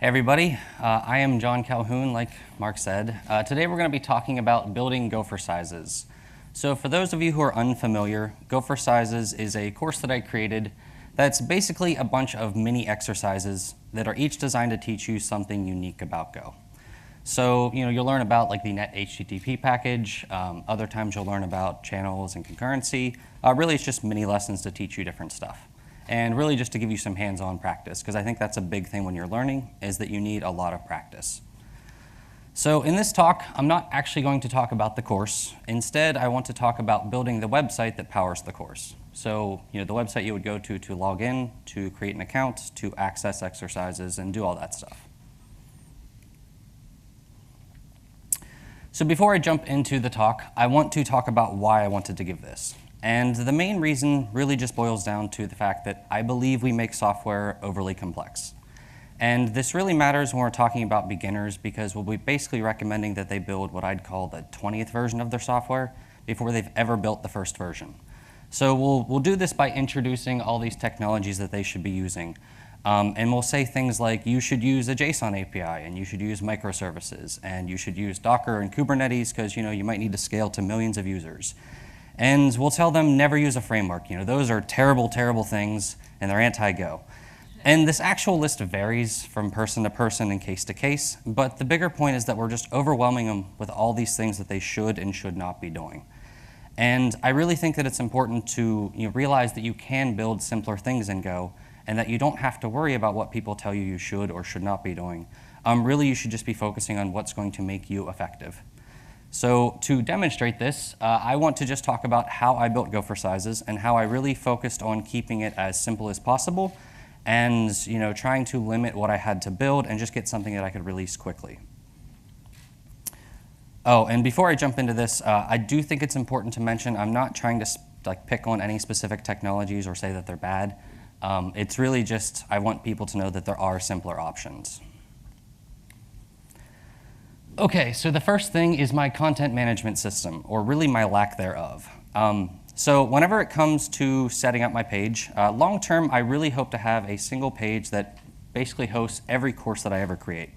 Everybody, I am Jon Calhoun, like Mark said. Today we're going to be talking about building Gophercises. So for those of you who are unfamiliar, Gophercises is a course that I created that's basically a bunch of mini exercises that are each designed to teach you something unique about Go. So you'll learn about like the net HTTP package. Other times you'll learn about channels and concurrency. Really, it's just mini lessons to teach you different stuff. And really just to give you some hands-on practice, because I think that's a big thing when you're learning, is that you need a lot of practice. So in this talk, I'm not actually going to talk about the course. Instead, I want to talk about building the website that powers the course. So the website you would go to log in, to create an account, to access exercises, and do all that stuff. So before I jump into the talk, I want to talk about why I wanted to give this. And the main reason really just boils down to the fact that I believe we make software overly complex. And this really matters when we're talking about beginners, because we'll be basically recommending that they build what I'd call the 20th version of their software before they've ever built the first version. So we'll do this by introducing all these technologies that they should be using. And we'll say things like, you should use a JSON API, and you should use microservices, and you should use Docker and Kubernetes, because you might need to scale to millions of users. And we'll tell them never use a framework. Those are terrible, terrible things, and they're anti-Go. And this actual list varies from person to person and case to case, but the bigger point is that we're just overwhelming them with all these things that they should and should not be doing. And I really think that it's important to realize that you can build simpler things in Go, and that you don't have to worry about what people tell you you should or should not be doing. Really, you should just be focusing on what's going to make you effective. So to demonstrate this, I want to just talk about how I built Gophercises and how I really focused on keeping it as simple as possible and trying to limit what I had to build and just get something that I could release quickly. Oh, and before I jump into this, I do think it's important to mention I'm not trying to pick on any specific technologies or say that they're bad. It's really just I want people to know that there are simpler options. Okay, so the first thing is my content management system, or really my lack thereof. So whenever it comes to setting up my page, long term, I really hope to have a single page that basically hosts every course that I ever create.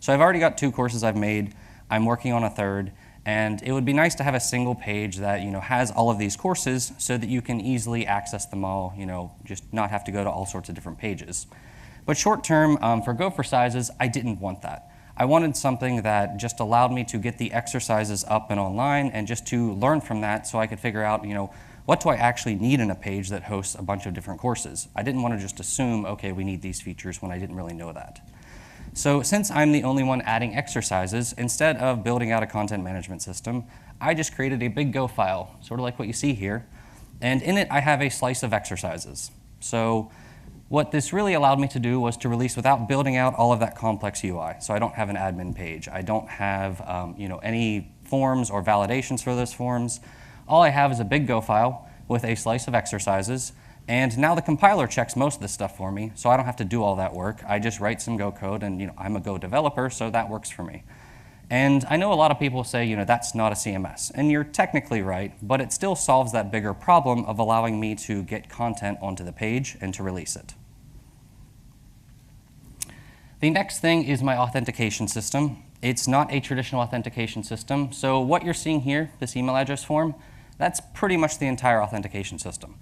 So I've already got 2 courses I've made. I'm working on a 3rd. And it would be nice to have a single page that has all of these courses so that you can easily access them all, just not have to go to all sorts of different pages. But short term, for Gophercises, I didn't want that. I wanted something that just allowed me to get the exercises up and online and just to learn from that so I could figure out, what do I actually need in a page that hosts a bunch of different courses? I didn't want to just assume, okay, we need these features when I didn't really know that. So since I'm the only one adding exercises, instead of building out a content management system, I just created a big Go file, sort of like what you see here. And in it, I have a slice of exercises. So what this really allowed me to do was to release without building out all of that complex UI. So I don't have an admin page. I don't have any forms or validations for those forms. All I have is a big Go file with a slice of exercises. And now the compiler checks most of this stuff for me, so I don't have to do all that work. I just write some Go code, and I'm a Go developer, so that works for me. And I know a lot of people say, that's not a CMS. And you're technically right, but it still solves that bigger problem of allowing me to get content onto the page and to release it. The next thing is my authentication system. It's not a traditional authentication system. So what you're seeing here, this email address form, that's pretty much the entire authentication system.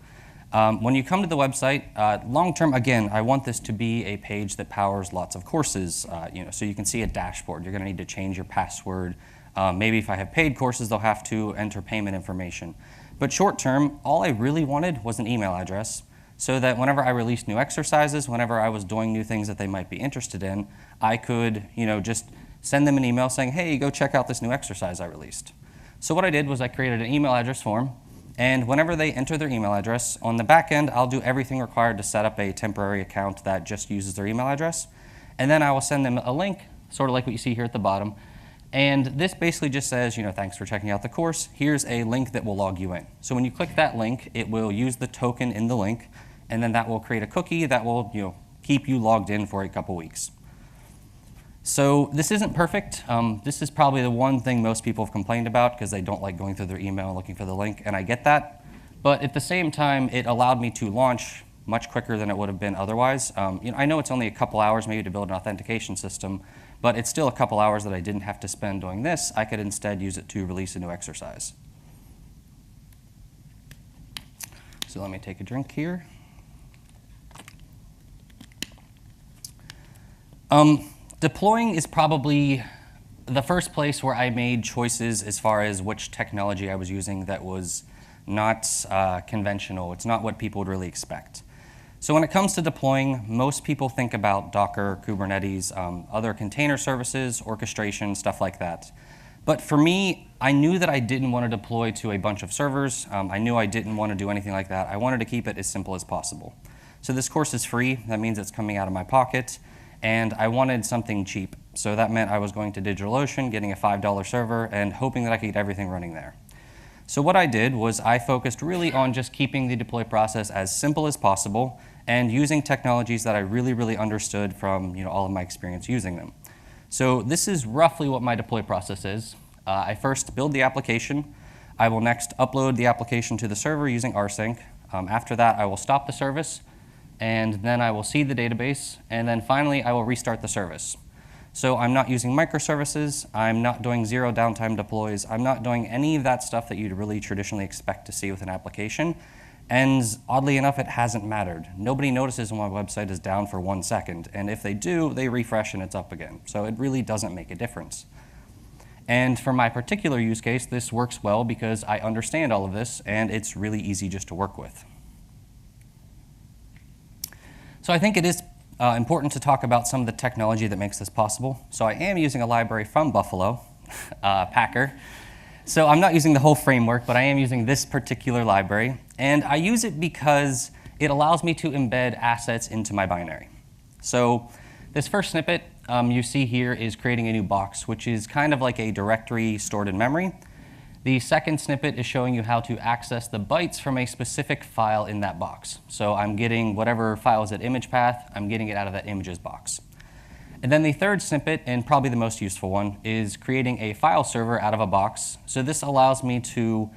When you come to the website, long term, again, I want this to be a page that powers lots of courses, so you can see a dashboard. You're going to need to change your password. Maybe if I have paid courses, they'll have to enter payment information. But short term, all I really wanted was an email address, so that whenever I released new exercises, whenever I was doing new things that they might be interested in, I could just send them an email saying, hey, go check out this new exercise I released. So what I did was I created an email address form, and whenever they enter their email address, on the back end, I'll do everything required to set up a temporary account that just uses their email address. And then I will send them a link, sort of like what you see here at the bottom. And this basically just says, thanks for checking out the course. Here's a link that will log you in. So when you click that link, it will use the token in the link, and then that will create a cookie that will keep you logged in for a couple weeks. So this isn't perfect. This is probably the one thing most people have complained about because they don't like going through their email and looking for the link, and I get that. But at the same time, it allowed me to launch much quicker than it would have been otherwise. I know it's only a couple hours maybe to build an authentication system, but it's still a couple hours that I didn't have to spend doing this. I could instead use it to release a new exercise. So let me take a drink here. Deploying is probably the first place where I made choices as far as which technology I was using that was not conventional. It's not what people would really expect. So when it comes to deploying, most people think about Docker, Kubernetes, other container services, orchestration, stuff like that. But for me, I knew that I didn't want to deploy to a bunch of servers. I knew I didn't want to do anything like that. I wanted to keep it as simple as possible. So this course is free. That means it's coming out of my pocket. And I wanted something cheap. So that meant I was going to DigitalOcean, getting a $5 server, and hoping that I could get everything running there. So what I did was I focused really on just keeping the deploy process as simple as possible and using technologies that I really, really understood from all of my experience using them. So this is roughly what my deploy process is. I first build the application. I will next upload the application to the server using rsync. After that, I will stop the service, and then I will seed the database, and then finally, I will restart the service. So I'm not using microservices. I'm not doing zero downtime deploys. I'm not doing any of that stuff that you'd really traditionally expect to see with an application. And oddly enough, it hasn't mattered. Nobody notices when my website is down for 1 second. And if they do, they refresh and it's up again. So it really doesn't make a difference. And for my particular use case, this works well because I understand all of this, and it's really easy just to work with. So I think it is important to talk about some of the technology that makes this possible. So I am using a library from Buffalo, Packer. So I'm not using the whole framework, but I am using this particular library. And I use it because it allows me to embed assets into my binary. So this first snippet you see here is creating a new box, which is kind of like a directory stored in memory. The second snippet is showing you how to access the bytes from a specific file in that box. So I'm getting whatever file is at image path, I'm getting it out of that images box. And then the third snippet, and probably the most useful one, is creating a file server out of a box. So this allows me to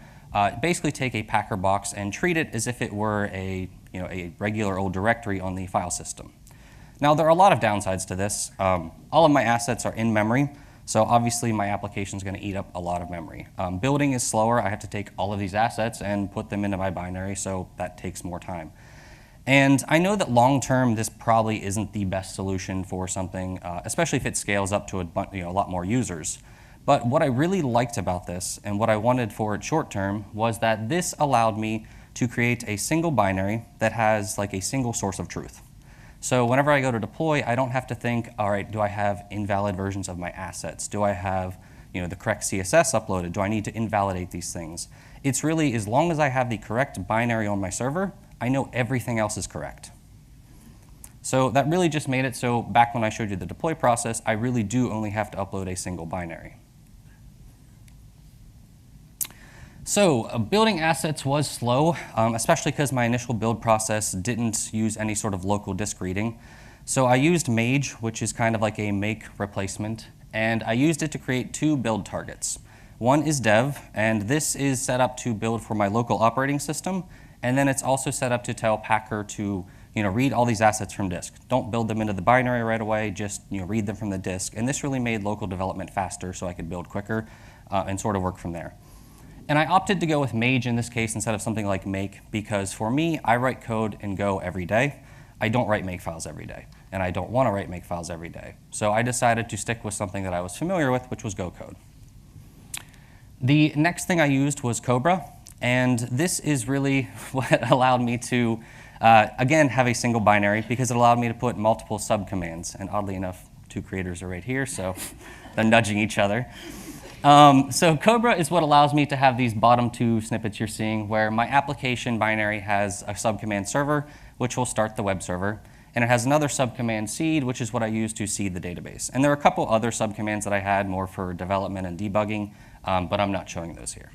basically take a Packer box and treat it as if it were a regular old directory on the file system. Now, there are a lot of downsides to this. All of my assets are in memory. So obviously, my application is going to eat up a lot of memory. Building is slower. I have to take all of these assets and put them into my binary, so that takes more time. And I know that long-term, this probably isn't the best solution for something, especially if it scales up to a lot more users. But what I really liked about this, and what I wanted for it short-term, was that this allowed me to create a single binary that has like a single source of truth. So whenever I go to deploy, I don't have to think, all right, do I have invalid versions of my assets? Do I have the correct CSS uploaded? Do I need to invalidate these things? It's really, as long as I have the correct binary on my server, I know everything else is correct. So that really just made it so back when I showed you the deploy process, I really do only have to upload a single binary. So building assets was slow, especially because my initial build process didn't use any sort of local disk reading. So I used Mage, which is kind of like a make replacement, and I used it to create 2 build targets. One is dev, and this is set up to build for my local operating system, and then it's also set up to tell Packer to read all these assets from disk. Don't build them into the binary right away, just read them from the disk. And this really made local development faster so I could build quicker and sort of work from there. And I opted to go with Mage in this case instead of something like make, because for me, I write code in Go every day. I don't write make files every day, and I don't want to write make files every day. So I decided to stick with something that I was familiar with, which was Go code. The next thing I used was Cobra, and this is really what allowed me to, again, have a single binary, because it allowed me to put multiple subcommands. And oddly enough, 2 creators are right here, so they're nudging each other. So Cobra is what allows me to have these bottom 2 snippets you're seeing, where my application binary has a subcommand server, which will start the web server, and it has another subcommand seed, which is what I use to seed the database. And there are a couple other subcommands that I had more for development and debugging, but I'm not showing those here.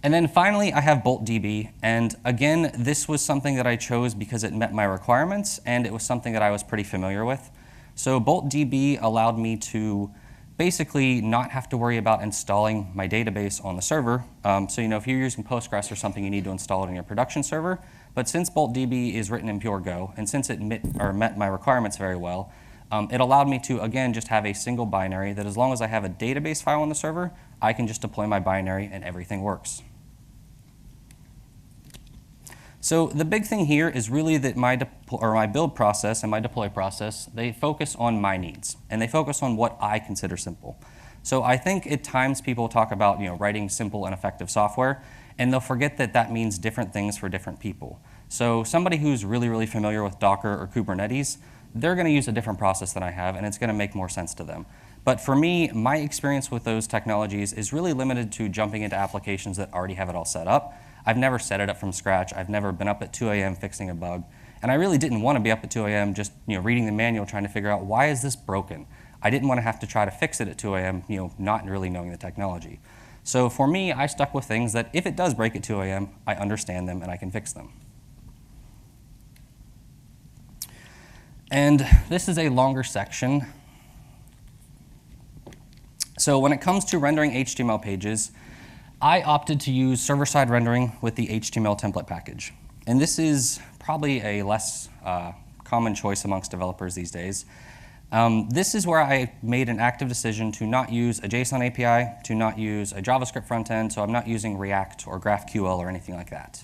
And then finally, I have BoltDB, and again, this was something that I chose because it met my requirements, and it was something that I was pretty familiar with. So BoltDB allowed me to basically not have to worry about installing my database on the server. So if you're using Postgres or something, you need to install it on your production server. But since BoltDB is written in pure Go, and since it met my requirements very well, it allowed me to, again, just have a single binary that as long as I have a database file on the server, I can just deploy my binary and everything works. So the big thing here is really that my build process and my deploy process, they focus on my needs, and they focus on what I consider simple. So I think at times people talk about writing simple and effective software, and they'll forget that that means different things for different people. So somebody who's really, really familiar with Docker or Kubernetes, they're going to use a different process than I have, and it's going to make more sense to them. But for me, my experience with those technologies is really limited to jumping into applications that already have it all set up. I've never set it up from scratch. I've never been up at 2 a.m. fixing a bug. And I really didn't want to be up at 2 a.m. just reading the manual trying to figure out why is this broken. I didn't want to have to try to fix it at 2 a.m. Not really knowing the technology. So for me, I stuck with things that if it does break at 2 a.m., I understand them and I can fix them. And this is a longer section. So when it comes to rendering HTML pages, I opted to use server-side rendering with the HTML template package. And this is probably a less common choice amongst developers these days. This is where I made an active decision to not use a JSON API, to not use a JavaScript frontend, so I'm not using React or GraphQL or anything like that.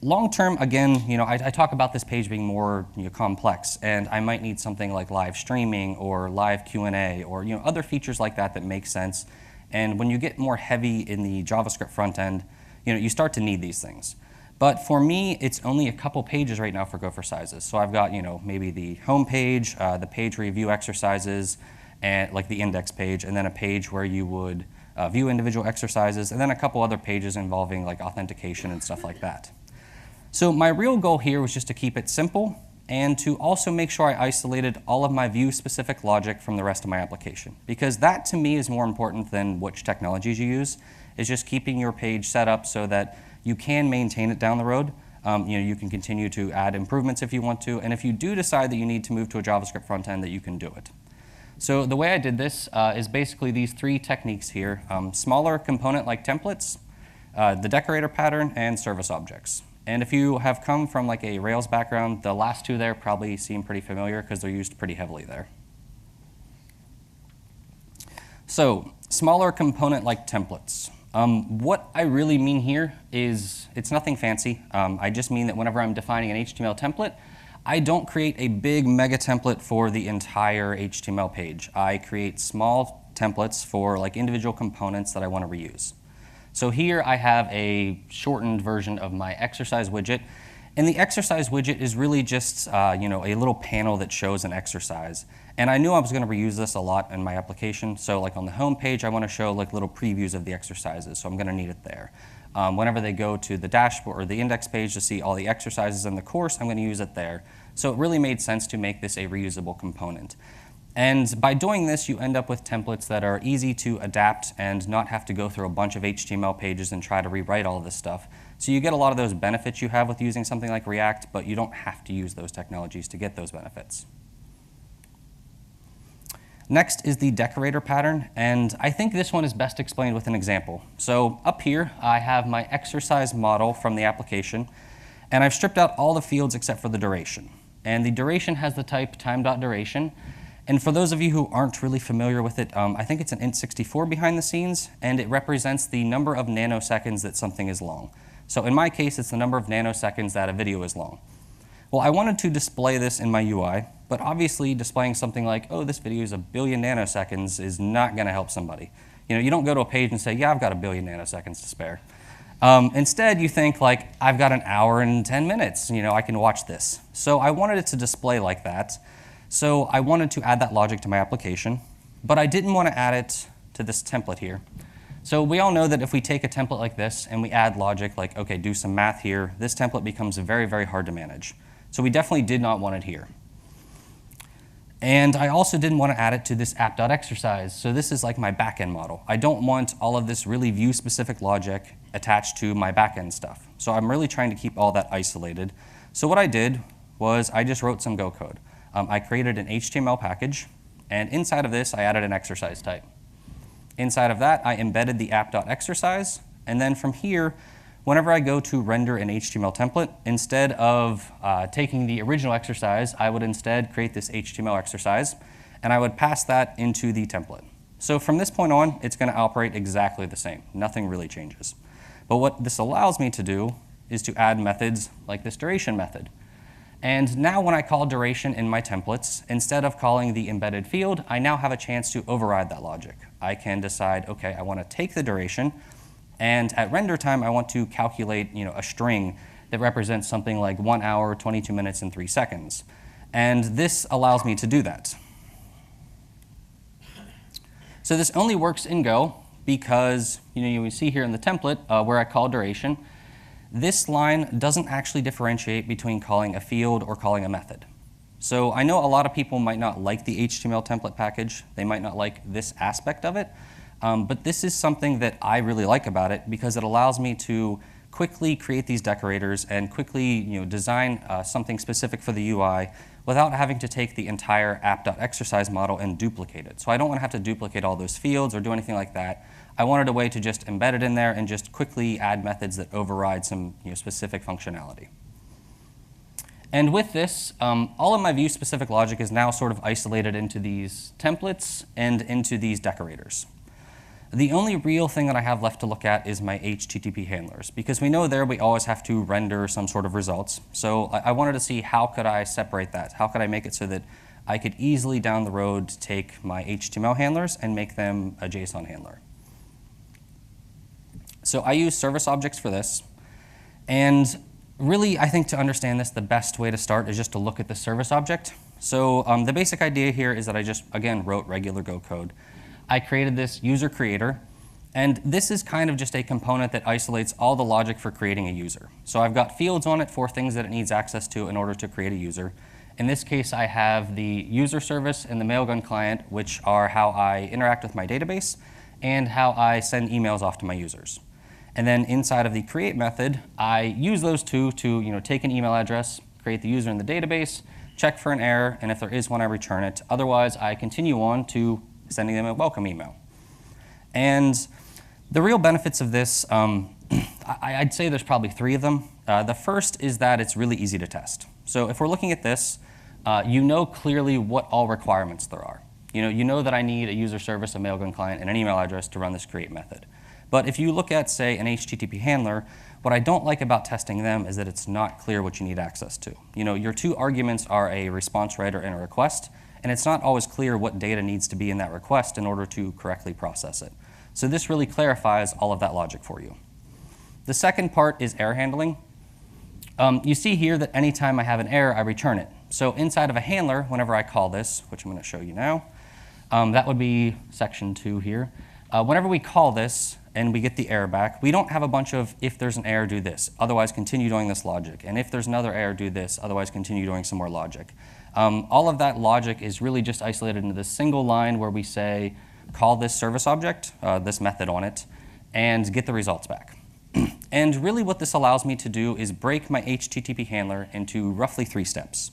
Long term, again, I talk about this page being more complex, and I might need something like live streaming or live Q&A or other features like that that make sense. And when you get more heavy in the JavaScript front end, you start to need these things. But for me, it's only a couple pages right now for Gophercises. So I've got maybe the home page, the page where you view exercises, and like the index page, and then a page where you would view individual exercises, and then a couple other pages involving like authentication and stuff like that. So my real goal here was just to keep it simple and to also make sure I isolated all of my view-specific logic from the rest of my application. Because that, to me, is more important than which technologies you use, is just keeping your page set up so that you can maintain it down the road. You can continue to add improvements if you want to, and if you do decide that you need to move to a JavaScript front end, that you can do it. So the way I did this is basically these three techniques here: smaller component-like templates, the decorator pattern, and service objects. And if you have come from like a Rails background, the last two there probably seem pretty familiar because they're used pretty heavily there. So smaller component-like templates. What I really mean here is it's nothing fancy. I just mean that whenever I'm defining an HTML template, I don't create a big mega template for the entire HTML page. I create small templates for like individual components that I want to reuse. So here I have a shortened version of my exercise widget. And the exercise widget is really just a little panel that shows an exercise. And I knew I was going to reuse this a lot in my application. So like on the home page, I want to show like little previews of the exercises. So I'm going to need it there. Whenever they go to the dashboard or the index page to see all the exercises in the course, I'm going to use it there. So it really made sense to make this a reusable component. And by doing this, you end up with templates that are easy to adapt and not have to go through a bunch of HTML pages and try to rewrite all of this stuff. So you get a lot of those benefits you have with using something like React, but you don't have to use those technologies to get those benefits. Next is the decorator pattern, and I think this one is best explained with an example. So up here, I have my exercise model from the application, and I've stripped out all the fields except for the duration. And the duration has the type time.duration. And for those of you who aren't really familiar with it, I think it's an int64 behind the scenes, and it represents the number of nanoseconds that something is long. So in my case, it's the number of nanoseconds that a video is long. Well, I wanted to display this in my UI, but obviously displaying something like, oh, this video is 1 billion nanoseconds is not going to help somebody. You don't go to a page and say, yeah, I've got 1 billion nanoseconds to spare. Instead, you think like, I've got 1 hour and 10 minutes, I can watch this. So I wanted it to display like that. So I wanted to add that logic to my application, but I didn't want to add it to this template here. So we all know that if we take a template like this and we add logic like, okay, do some math here, this template becomes very, very hard to manage. So we definitely did not want it here. And I also didn't want to add it to this app.exercise. So this is like my backend model. I don't want all of this really view-specific logic attached to my backend stuff. So I'm really trying to keep all that isolated. So what I did was I just wrote some Go code. I created an HTML package, And inside of this, I added an exercise type. Inside of that, I embedded the app.exercise. And then from here, whenever I go to render an HTML template, instead of taking the original exercise, I would instead create this HTML exercise, and I would pass that into the template. So from this point on, it's going to operate exactly the same. Nothing really changes. But what this allows me to do is to add methods like this duration method. And now when I call duration in my templates, instead of calling the embedded field, I now have a chance to override that logic. I can decide, okay, I want to take the duration, and at render time, I want to calculate a string that represents something like 1 hour, 22 minutes, and 3 seconds. And this allows me to do that. So this only works in Go because you see here in the template where I call duration, this line doesn't actually differentiate between calling a field or calling a method. So I know a lot of people might not like the HTML template package. They might not like this aspect of it. But this is something that I really like about it because it allows me to quickly create these decorators and quickly design something specific for the UI without having to take the entire app.exercise model and duplicate it. So I don't want to have to duplicate all those fields or do anything like that. I wanted a way to just embed it in there and just quickly add methods that override some specific functionality. And with this, all of my view-specific logic is now sort of isolated into these templates and into these decorators. The only real thing that I have left to look at is my HTTP handlers, because we know there we always have to render some sort of results. So I wanted to see how could I separate that? How could I make it so that I could easily down the road take my HTML handlers and make them a JSON handler? So I use service objects for this. And really, I think to understand this, the best way to start is just to look at the service object. So the basic idea here is that I just, again, wrote regular Go code. I created this user creator, and this is kind of just a component that isolates all the logic for creating a user. So I've got fields on it for things that it needs access to in order to create a user. In this case, I have the user service and the mailgun client, which are how I interact with my database and how I send emails off to my users. And then inside of the create method, I use those two to take an email address, create the user in the database, check for an error, and if there is one, I return it. Otherwise, I continue on to sending them a welcome email. And the real benefits of this, I'd say there's probably 3 of them. The first is that it's really easy to test. So if we're looking at this, you know clearly what all requirements there are. You know that I need a user service, a mailgun client, and an email address to run this create method. But if you look at, say, an HTTP handler, what I don't like about testing them is that it's not clear what you need access to. Your 2 arguments are a response writer and a request, and it's not always clear what data needs to be in that request in order to correctly process it. So this really clarifies all of that logic for you. The second part is error handling. You see here that anytime I have an error, I return it. So inside of a handler, whenever I call this, which I'm going to show you now, that would be section 2 here. Whenever we call this and we get the error back, we don't have a bunch of if there's an error, do this, otherwise continue doing this logic. And if there's another error, do this, otherwise continue doing some more logic. All of that logic is really just isolated into this single line where we say, call this service object, this method on it, and get the results back. And really what this allows me to do is break my HTTP handler into roughly 3 steps.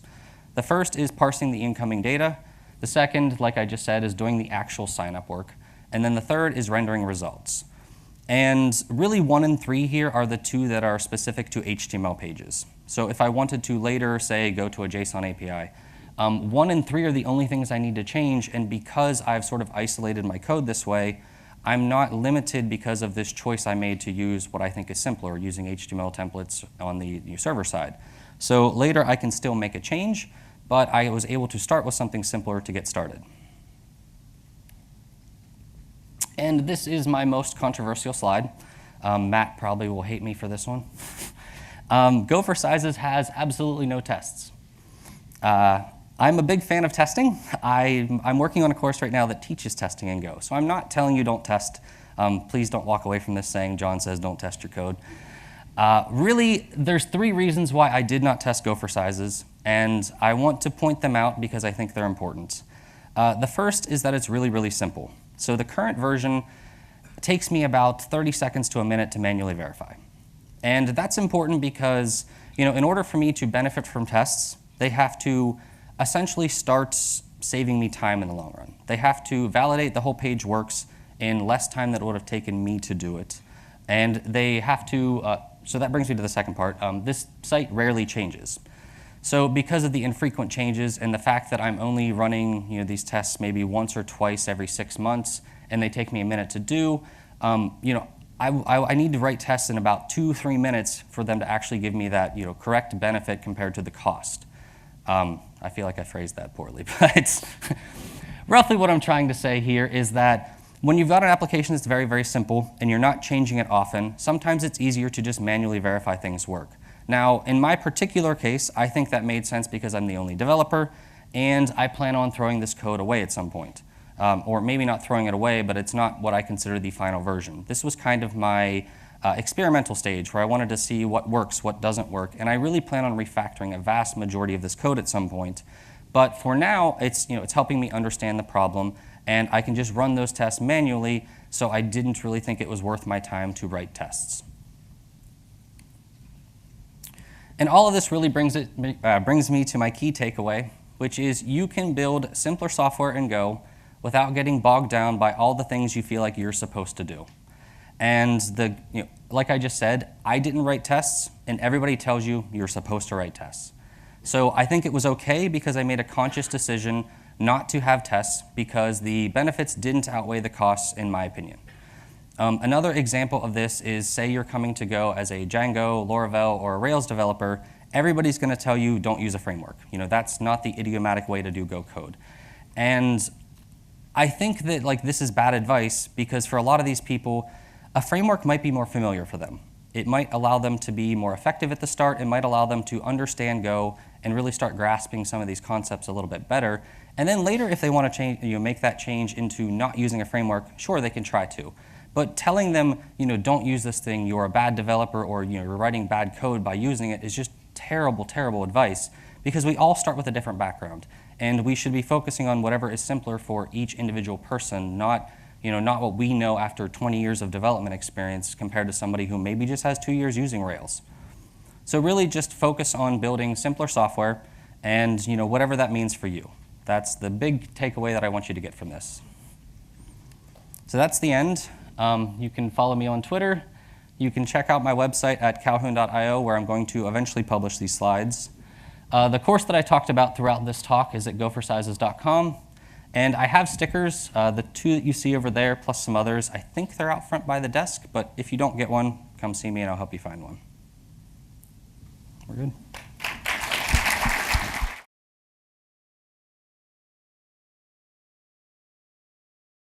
The first is parsing the incoming data. The second, like I just said, is doing the actual sign-up work. And then the third is rendering results. And really 1 and 3 here are the 2 that are specific to HTML pages. So if I wanted to later, say, go to a JSON API, 1 and 3 are the only things I need to change, and because I've sort of isolated my code this way, I'm not limited because of this choice I made to use what I think is simpler, using HTML templates on the server side. So later I can still make a change, but I was able to start with something simpler to get started. And this is my most controversial slide. Matt probably will hate me for this one. Gophercises has absolutely no tests. I'm a big fan of testing. I'm working on a course right now that teaches testing in Go. So I'm not telling you don't test. Please don't walk away from this saying John says don't test your code. Really, there's 3 reasons why I did not test Gophercises, and I want to point them out because I think they're important. The first is that it's really, really simple. So the current version takes me about 30 seconds to a minute to manually verify. And that's important because in order for me to benefit from tests, they have to essentially start saving me time in the long run. They have to validate the whole page works in less time than it would have taken me to do it. And they have to, so that brings me to the second part. This site rarely changes. So because of the infrequent changes and the fact that I'm only running these tests maybe once or twice every 6 months, and they take me a minute to do, I need to write tests in about 2-3 minutes for them to actually give me that correct benefit compared to the cost. I feel like I phrased that poorly, but roughly what I'm trying to say here is that when you've got an application that's very, very simple and you're not changing it often, sometimes it's easier to just manually verify things work. Now, in my particular case, I think that made sense because I'm the only developer, and I plan on throwing this code away at some point. Or maybe not throwing it away, but it's not what I consider the final version. This was kind of my experimental stage where I wanted to see what works, what doesn't work, and I really plan on refactoring a vast majority of this code at some point. But for now, it's helping me understand the problem, and I can just run those tests manually, so I didn't really think it was worth my time to write tests. And all of this really brings me to my key takeaway, which is you can build simpler software in Go without getting bogged down by all the things you feel like you're supposed to do. And like I just said, I didn't write tests, and everybody tells you you're supposed to write tests. So I think it was okay because I made a conscious decision not to have tests because the benefits didn't outweigh the costs, in my opinion. Another example of this is, say you're coming to Go as a Django, Laravel, or a Rails developer. Everybody's going to tell you don't use a framework. That's not the idiomatic way to do Go code. And I think that this is bad advice because for a lot of these people, a framework might be more familiar for them. It might allow them to be more effective at the start. It might allow them to understand Go and really start grasping some of these concepts a little bit better. And then later, if they want to change, make that change into not using a framework, sure, they can try to. But telling them, don't use this thing, you're a bad developer, or you're writing bad code by using it is just terrible, terrible advice because we all start with a different background. And we should be focusing on whatever is simpler for each individual person, not what we know after 20 years of development experience compared to somebody who maybe just has 2 years using Rails. So really just focus on building simpler software and whatever that means for you. That's the big takeaway that I want you to get from this. So that's the end. You can follow me on Twitter. You can check out my website at calhoun.io where I'm going to eventually publish these slides. The course that I talked about throughout this talk is at gophercises.com. And I have stickers, the 2 that you see over there, plus some others. I think they're out front by the desk, but if you don't get one, come see me and I'll help you find one. We're good.